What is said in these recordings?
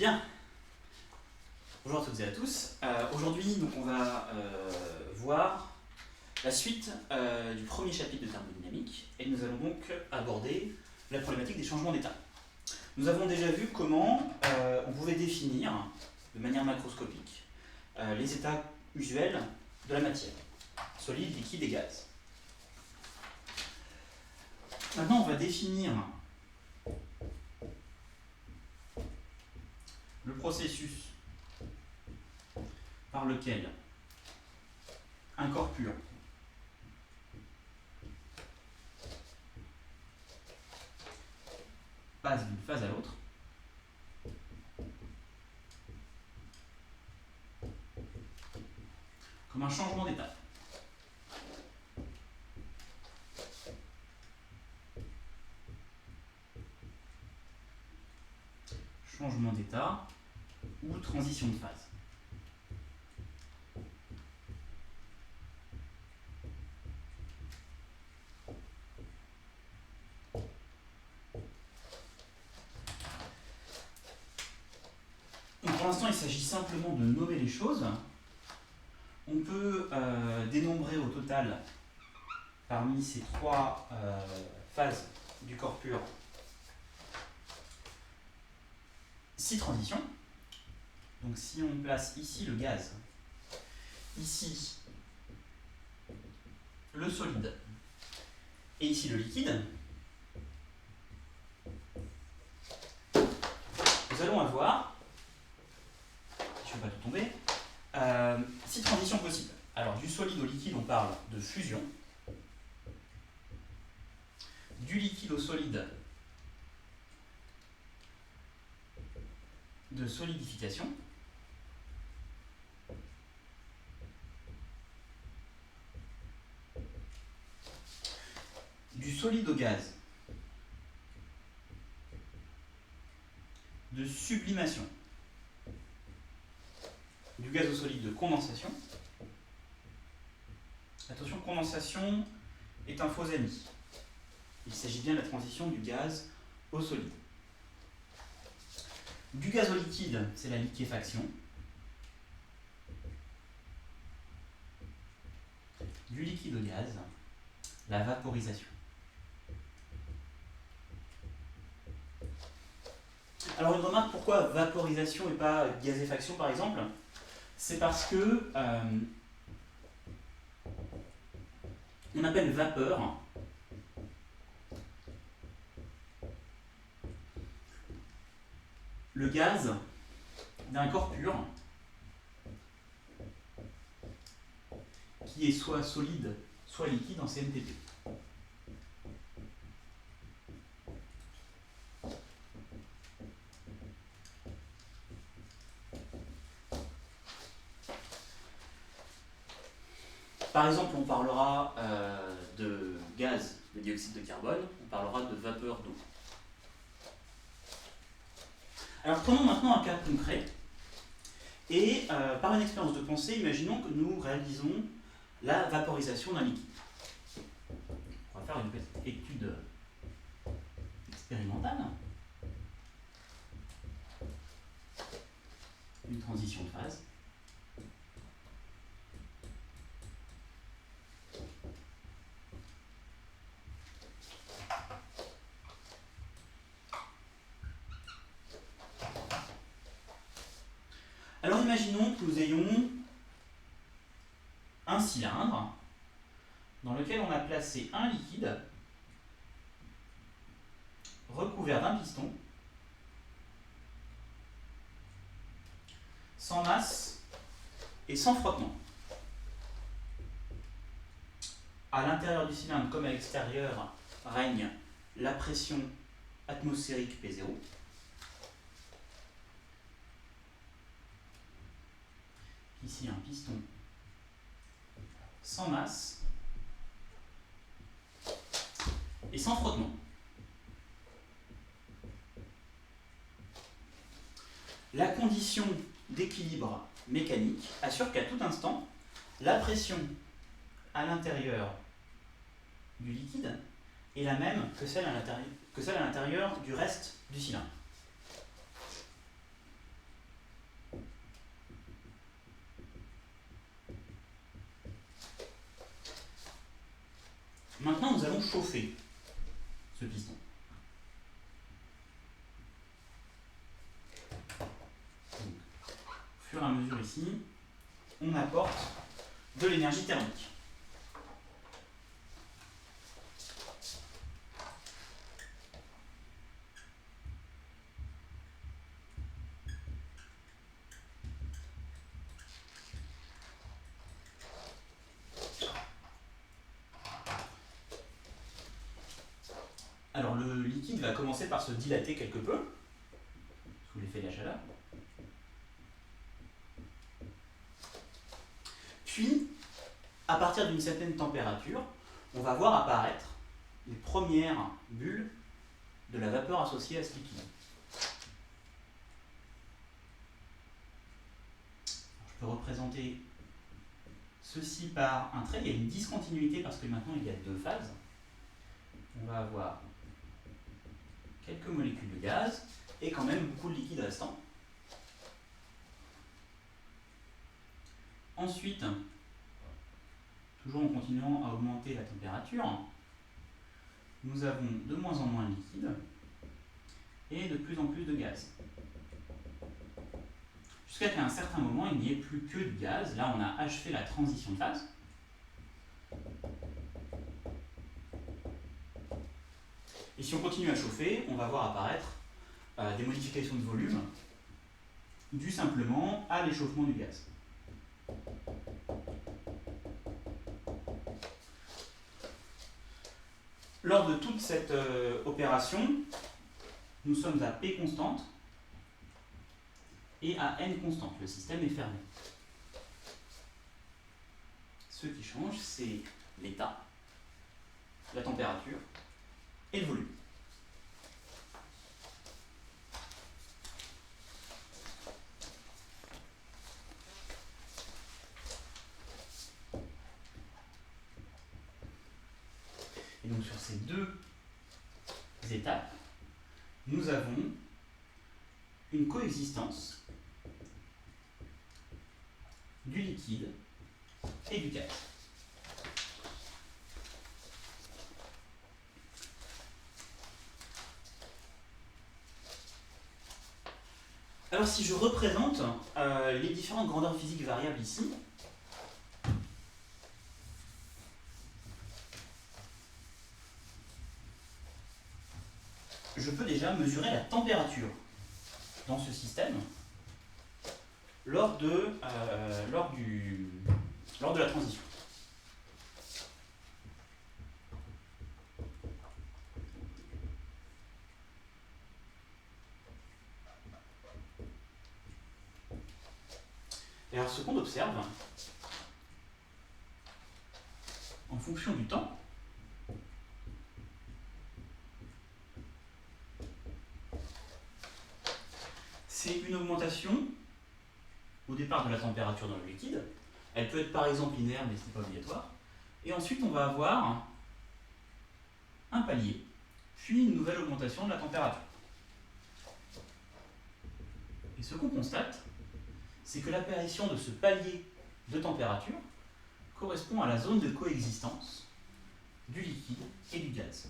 Bien, bonjour à toutes et à tous. Aujourd'hui, on va voir la suite du premier chapitre de thermodynamique et nous allons donc aborder la problématique des changements d'état. Nous avons déjà vu comment on pouvait définir de manière macroscopique les états usuels de la matière, solide, liquide et gaz. Maintenant, on va définir le processus par lequel un corps pur passe d'une phase à l'autre comme un changement d'état. Changement d'état ou transition de phase. Donc pour l'instant, il s'agit simplement de nommer les choses. On peut dénombrer au total, parmi ces trois phases du corps pur, 6 transitions. Donc si on place ici le gaz, ici le solide et ici le liquide, nous allons avoir, je ne vais pas tout tomber, 6 transitions possibles. Alors du solide au liquide, on parle de fusion. Du liquide au solide, de solidification. Du solide au gaz, de sublimation. Du gaz au solide, de condensation. Attention, condensation est un faux ami. Il s'agit bien de la transition du gaz au solide. Du gaz au liquide, c'est la liquéfaction. Du liquide au gaz, la vaporisation. Alors une remarque, pourquoi vaporisation et pas gazéfaction par exemple? C'est parce que on appelle vapeur le gaz d'un corps pur qui est soit solide, soit liquide en CNTP. Par exemple, on parlera de gaz de dioxyde de carbone, on parlera de vapeur d'eau. Alors prenons maintenant un cas concret et par une expérience de pensée, imaginons que nous réalisons la vaporisation d'un liquide. On va faire une petite étude expérimentale. Une transition de phase. Alors imaginons que nous ayons un cylindre dans lequel on a placé un liquide recouvert d'un piston sans masse et sans frottement. À l'intérieur du cylindre comme à l'extérieur règne la pression atmosphérique P0. Ici un piston sans masse et sans frottement. La condition d'équilibre mécanique assure qu'à tout instant, la pression à l'intérieur du liquide est la même que celle à l'intérieur du reste du cylindre. nous allons chauffer ce piston. Donc, au fur et à mesure ici, on apporte de l'énergie thermique. Alors le liquide va commencer par se dilater quelque peu, sous l'effet de la chaleur. Puis, à partir d'une certaine température, on va voir apparaître les premières bulles de la vapeur associée à ce liquide. Je peux représenter ceci par un trait. Il y a une discontinuité parce que maintenant il y a deux phases. On va avoir quelques molécules de gaz et quand même beaucoup de liquide restant. Ensuite, toujours en continuant à augmenter la température, nous avons de moins en moins de liquide et de plus en plus de gaz. Jusqu'à qu'à un certain moment, il n'y ait plus que du gaz. Là, on a achevé la transition de phase. Et si on continue à chauffer, on va voir apparaître des modifications de volume dues simplement à l'échauffement du gaz. Lors de toute cette opération, nous sommes à P constante et à N constante. Le système est fermé. Ce qui change, c'est l'état, la température et le volume. Et donc sur ces deux étapes, nous avons une coexistence du liquide et du gaz. Alors si je représente les différentes grandeurs physiques variables ici, je peux déjà mesurer la température dans ce système lors de la transition. Et alors ce qu'on observe, en fonction du temps, c'est une augmentation au départ de la température dans le liquide. Elle peut être par exemple linéaire, mais ce n'est pas obligatoire. Et ensuite, on va avoir un palier, puis une nouvelle augmentation de la température. Et ce qu'on constate, c'est que l'apparition de ce palier de température correspond à la zone de coexistence du liquide et du gaz.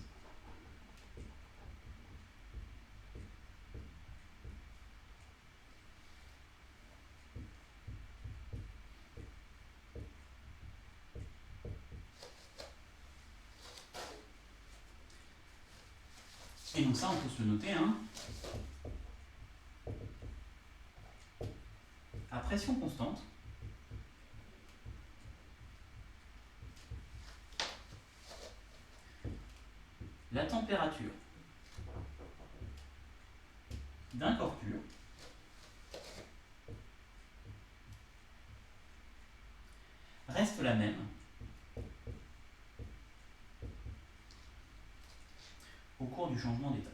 Et donc ça, on peut se le noter, hein. À pression constante, la température d'un corps pur reste la même au cours du changement d'état.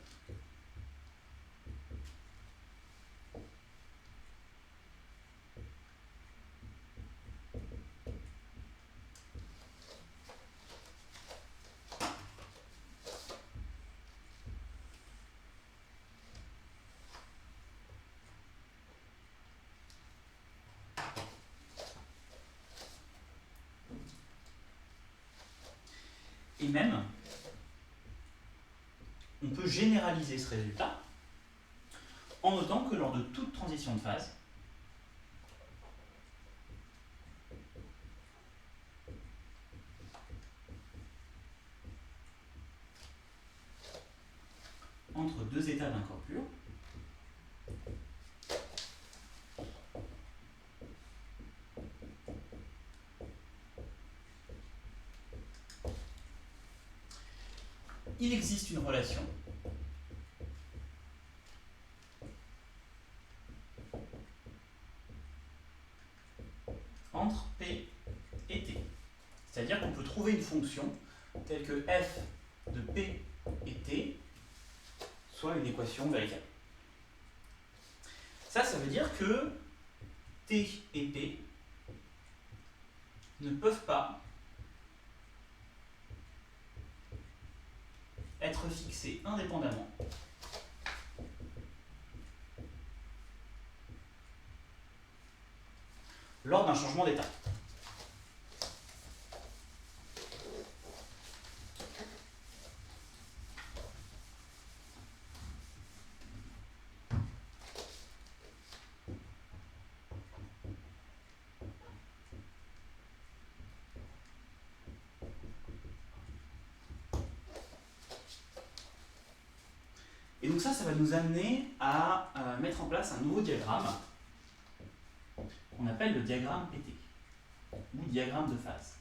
Et même, on peut généraliser ce résultat en notant que lors de toute transition de phase, entre deux états d'un corps pur, il existe une relation entre P et T. C'est-à-dire qu'on peut trouver une fonction telle que f de P et T soit une équation vérifiable. Ça veut dire que T et P ne peuvent pas être fixés indépendamment lors d'un changement d'état. Et donc ça va nous amener à mettre en place un nouveau diagramme qu'on appelle le diagramme PT, ou diagramme de phase.